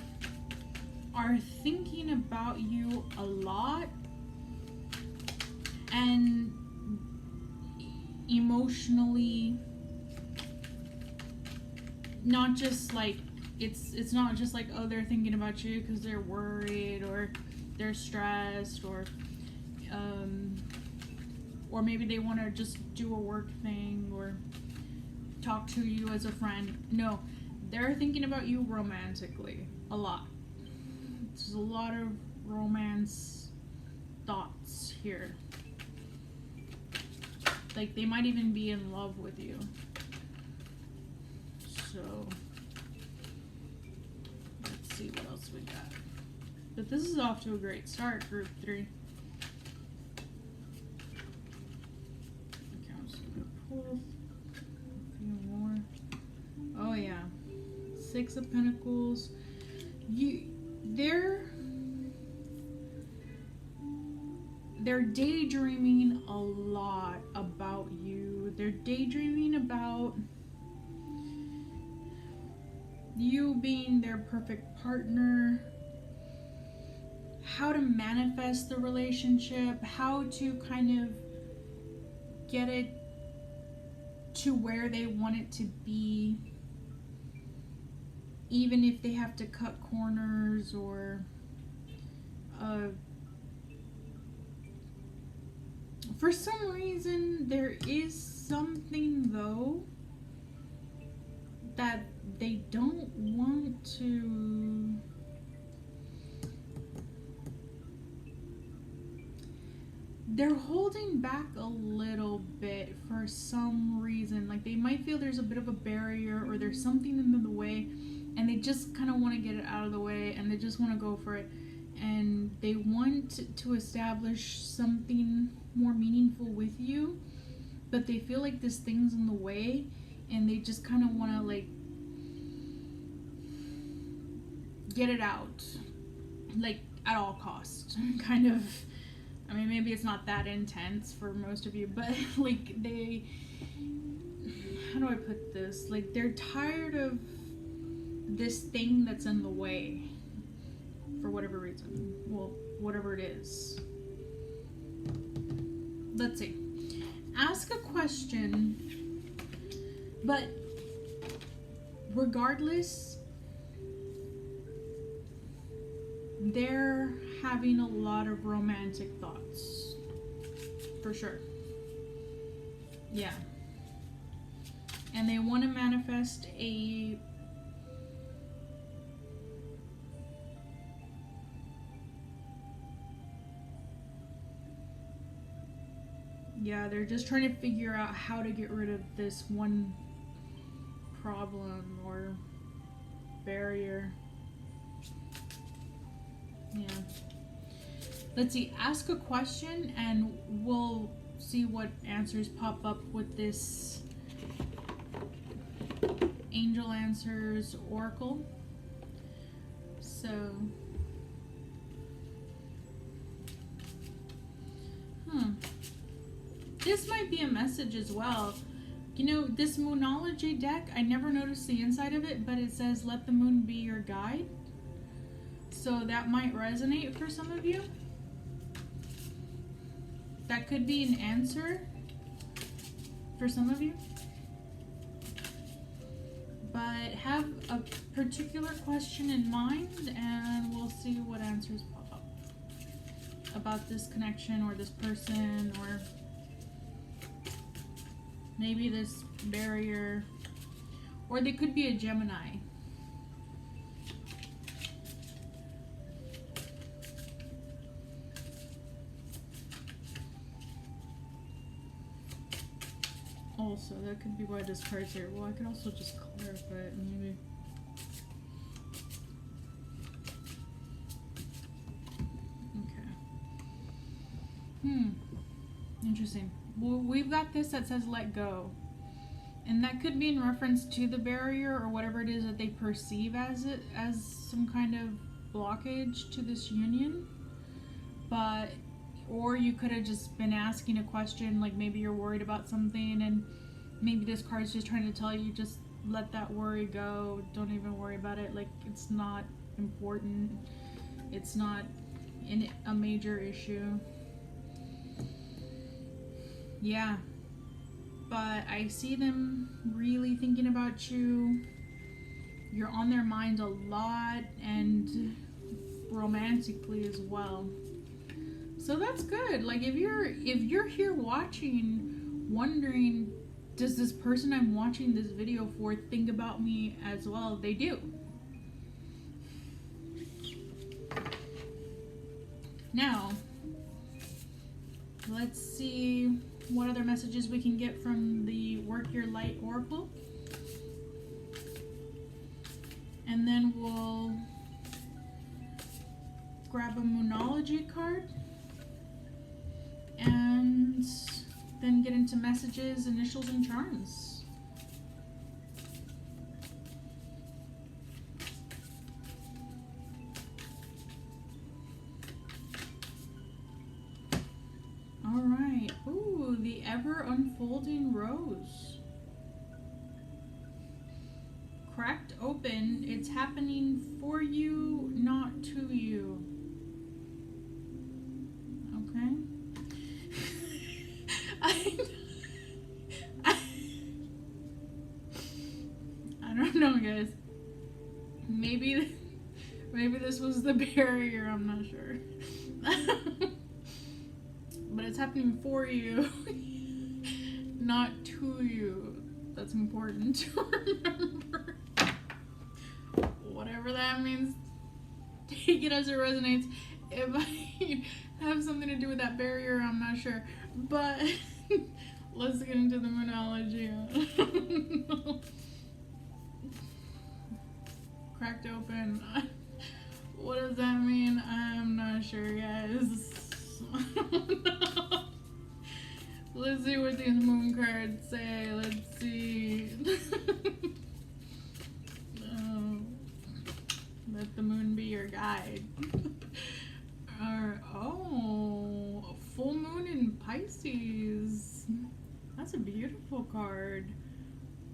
are thinking about you a lot and emotionally, not just like, it's not just like, oh, they're thinking about you because they're worried or they're stressed or maybe they want to just do a work thing or talk to you as a friend. No, they're thinking about you romantically a lot. There's a lot of romance thoughts here. Like they might even be in love with you. So let's see what else we got. But this is off to a great start, Group 3. Okay, so I'm gonna pull a few more. Oh yeah, 6 of Pentacles. They're daydreaming a lot about you. They're daydreaming about you being their perfect partner, how to manifest the relationship, how to kind of get it to where they want it to be, even if they have to cut corners or For some reason, there is something though that they don't want to. They're holding back a little bit for some reason. Like they might feel there's a bit of a barrier or there's something in the way, and they just kind of want to get it out of the way and they just want to go for it. And they want to establish something more meaningful with you, but they feel like this thing's in the way and they just kind of want to like get it out, like at all costs, kind of. I mean, maybe it's not that intense for most of you, but like they, how do I put this? Like they're tired of this thing that's in the way for whatever reason. Well, whatever it is. Let's see. Ask a question, but regardless, they're having a lot of romantic thoughts. For sure. Yeah. And they want to manifest a they're just trying to figure out how to get rid of this one problem or barrier. Yeah. Let's see. Ask a question and we'll see what answers pop up with this Angel Answers Oracle. So, this might be a message as well. You know, this Moonology deck, I never noticed the inside of it, but it says, let the moon be your guide. So that might resonate for some of you. That could be an answer for some of you. But have a particular question in mind and we'll see what answers pop up about this connection or this person or maybe this barrier, or they could be a Gemini. Also, that could be why this card's here. Well, I could also just clarify it, maybe. Okay. Interesting. Well, we've got this that says let go. And that could be in reference to the barrier or whatever it is that they perceive as some kind of blockage to this union. But, or you could have just been asking a question, like maybe you're worried about something and maybe this card's just trying to tell you just let that worry go. Don't even worry about it. Like it's not important. It's not a major issue. Yeah. But I see them really thinking about you. You're on their mind a lot and romantically as well. So that's good. Like if you're here watching, wondering, does this person I'm watching this video for think about me as well? They do. Now, let's see what other messages we can get from the Work Your Light Oracle. And then we'll grab a Moonology card. And then get into messages, initials, and charms. All right. Ooh, the ever unfolding rose. Cracked open. It's happening for you, not to you. Okay. I don't know, guys. Maybe this was the barrier. I'm not sure. But it's happening for you, not to you. That's important to remember. Whatever that means, take it as it resonates. It might have something to do with that barrier, I'm not sure. But let's get into the moonology. Cracked open. What does that mean? I'm not sure, guys. I don't know. Let's see what these moon cards say. Let's see. Let the moon be your guide. Oh, full moon in Pisces. That's a beautiful card.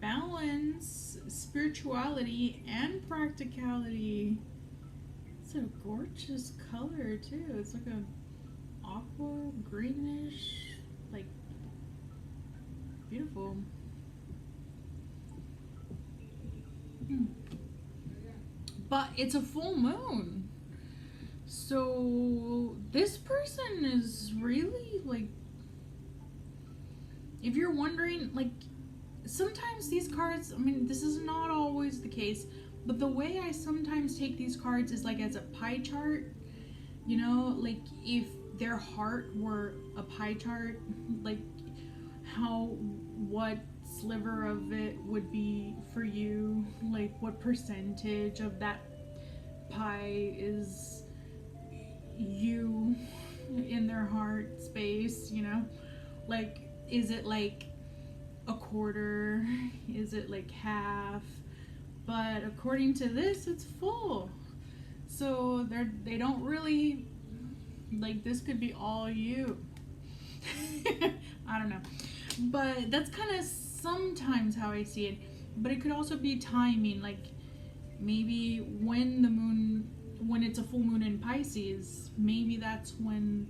Balance, spirituality, and practicality. It's a gorgeous color too. It's like a aqua greenish, like beautiful. But it's a full moon. So this person is really like, if you're wondering, like, sometimes these cards, I mean, this is not always the case, but the way I sometimes take these cards is like as a pie chart, you know, like if their heart were a pie chart, like what sliver of it would be for you, like what percentage of that pie is you in their heart space, you know, like is it like a quarter, is it like half? But according to this, it's full. So they don't really, like, this could be all you. I don't know. But that's kind of sometimes how I see it. But it could also be timing, like maybe when it's a full moon in Pisces, maybe that's when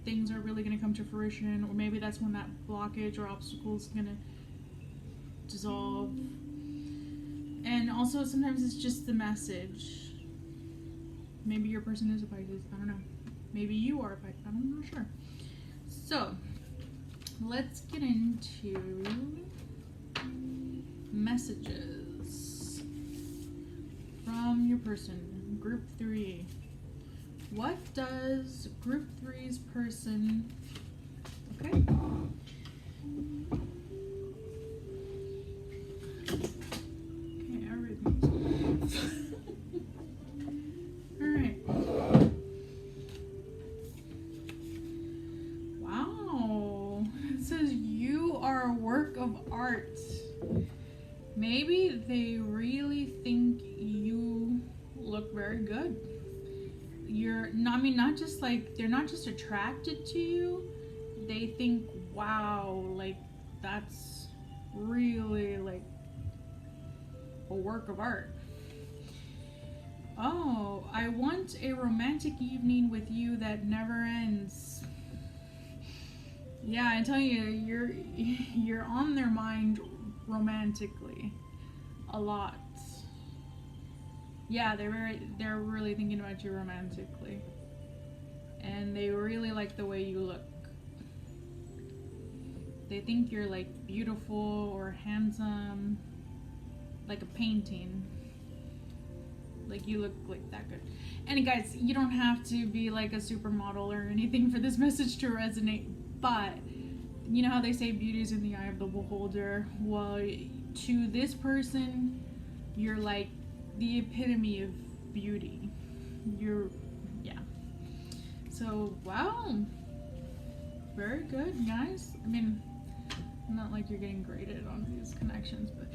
things are really going to come to fruition, or maybe that's when that blockage or obstacle is going to dissolve. And also sometimes it's just the message. Maybe your person is a Pisces, I don't know. Maybe you are a Pisces, I'm not sure. So let's get into messages from your person, group 3. What does group 3's person, okay, everything's all right. Wow, it says you are a work of art. Maybe they really think you look very good. You're not, I mean, not just like, they're not just attracted to you, they think, wow, like that's really like a work of art. Oh, I want a romantic evening with you that never ends. Yeah, I tell you, you're on their mind romantically a lot. Yeah, they're really thinking about you romantically. And they really like the way you look. They think you're like beautiful or handsome, like a painting. Like you look like that good. And guys, you don't have to be like a supermodel or anything for this message to resonate, but you know how they say beauty is in the eye of the beholder? Well, to this person, you're like the epitome of beauty. Yeah. So, wow. Very good, guys. I mean, not like you're getting graded on these connections, but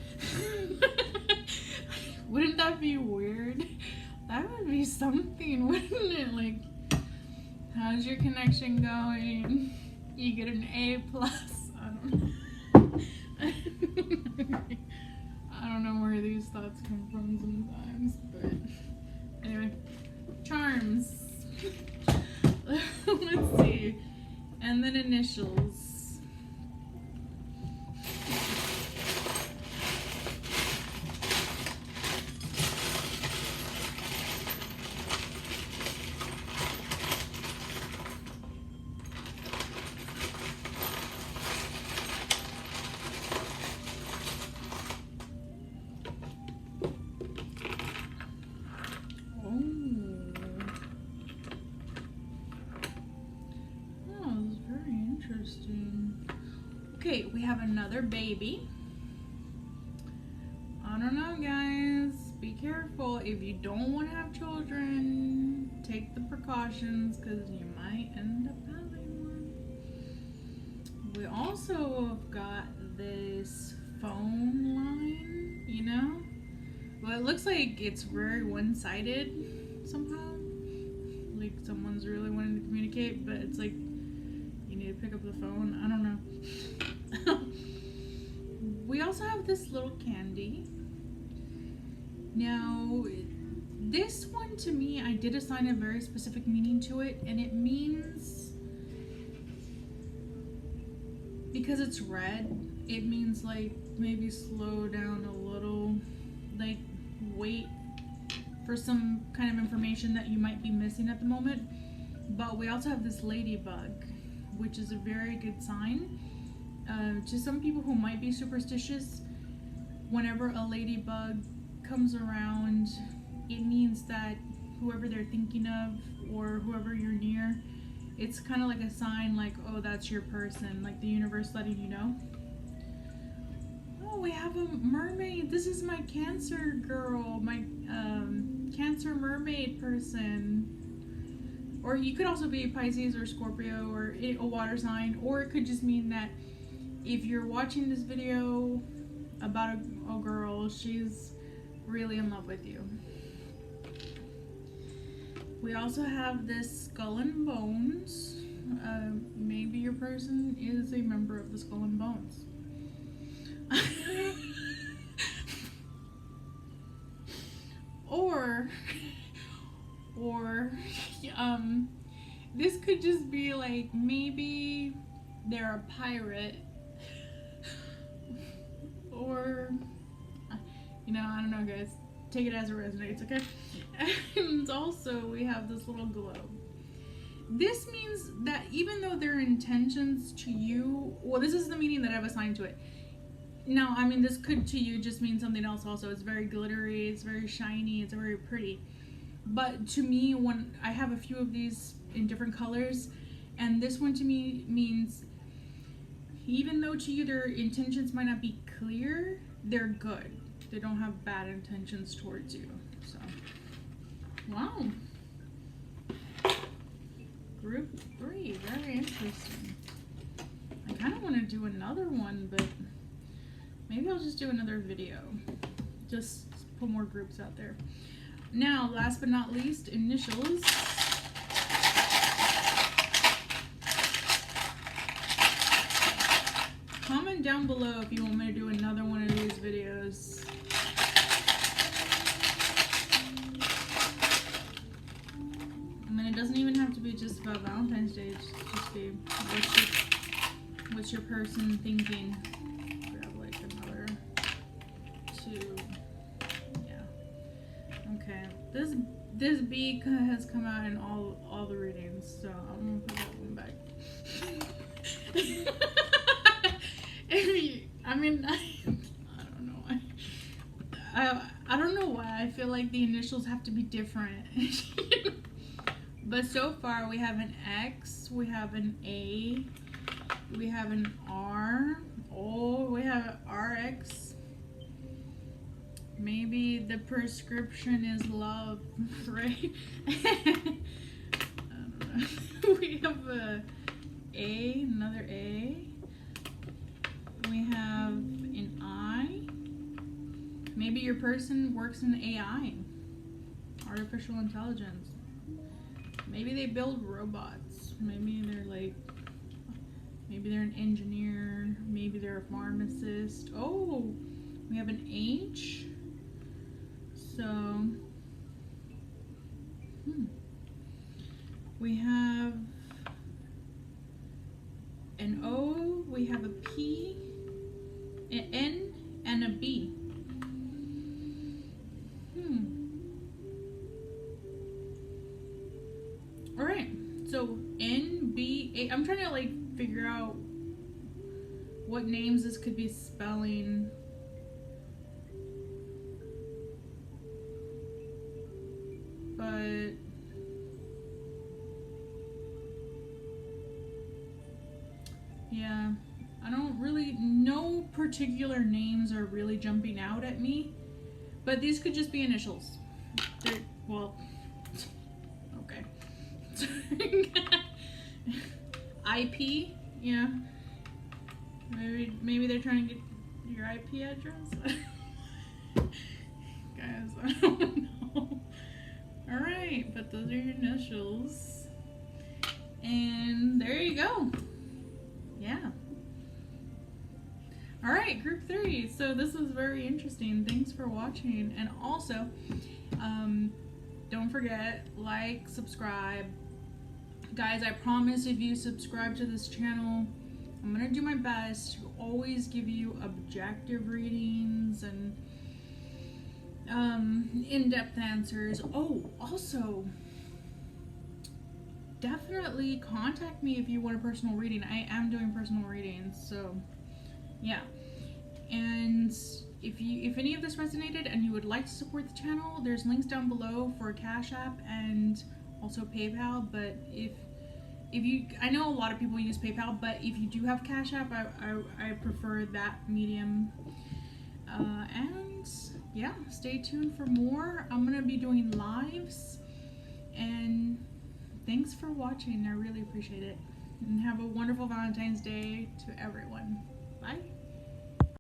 wouldn't that be weird? That would be something, wouldn't it? Like, how's your connection going? You get an A+. I don't know. I don't know where these thoughts come from sometimes, but anyway. Charms. Let's see. And then initials. another baby. I don't know, guys. Be careful. If you don't want to have children, take the precautions because you might end up having one. We also have got this phone line, you know? Well, it looks like it's very one-sided somehow. Like someone's really wanting to communicate, but it's like you need to pick up the phone. I don't know. We also have this little candy. Now, this one to me, I did assign a very specific meaning to it, and it means, because it's red, it means like maybe slow down a little, like wait for some kind of information that you might be missing at the moment. But we also have this ladybug, which is a very good sign. To some people who might be superstitious, whenever a ladybug comes around, it means that whoever they're thinking of or whoever you're near, it's kind of like a sign like, oh, that's your person, like the universe letting you know. Oh, we have a mermaid. This is my Cancer girl, my Cancer mermaid person. Or you could also be Pisces or Scorpio or a water sign, or it could just mean that if you're watching this video about a girl, she's really in love with you. We also have this Skull and Bones. Maybe your person is a member of the Skull and Bones. or this could just be like, maybe they're a pirate, or you know, I don't know, guys. Take it as it resonates, okay? And also we have this little globe. This means that even though their intentions to you, well, this is the meaning that I've assigned to it. Now, I mean, this could to you just mean something else also. It's very glittery, it's very shiny, it's very pretty. But to me, when I have a few of these in different colors, and this one to me means, even though to you their intentions might not be clear, they're good. They don't have bad intentions towards you. So, wow. Group 3, very interesting. I kind of want to do another one, but maybe I'll just do another video. Just put more groups out there. Now, last but not least, initials. Comment down below if you want me to do another one of these videos. I mean, it doesn't even have to be just about Valentine's Day. It's just be what's your person thinking. Grab like another 2. Yeah. Okay. This bee has come out in all the readings, so I'm gonna put that one back. I mean, I don't know why. I don't know why I feel like the initials have to be different. But so far we have an X, we have an A, we have an R, oh, we have an RX. Maybe the prescription is love, right? I don't know. We have a A, another A. We have an I. Maybe your person works in AI, artificial intelligence. Maybe they build robots. Maybe they're an engineer. Maybe they're a pharmacist. Oh, we have an H. So, we have an O. We have a P, an N, and a B. Alright, so N, B, A. I'm trying to like figure out what names this could be spelling. But yeah, I don't really no particular names are really jumping out at me, but these could just be initials. Well, okay. IP, yeah. Maybe they're trying to get your IP address. Guys, I don't know. Alright, but those are your initials. And there you go. Yeah. Alright, group 3. So this was very interesting. Thanks for watching. And also, don't forget, like, subscribe. Guys, I promise if you subscribe to this channel, I'm going to do my best to always give you objective readings and in-depth answers. Oh, also, definitely contact me if you want a personal reading. I am doing personal readings, so yeah. And if any of this resonated and you would like to support the channel, there's links down below for Cash App and also PayPal. But if you, I know a lot of people use PayPal, but if you do have Cash App, I prefer that medium. And yeah, stay tuned for more. I'm gonna be doing lives, and thanks for watching. I really appreciate it, and have a wonderful Valentine's Day to everyone.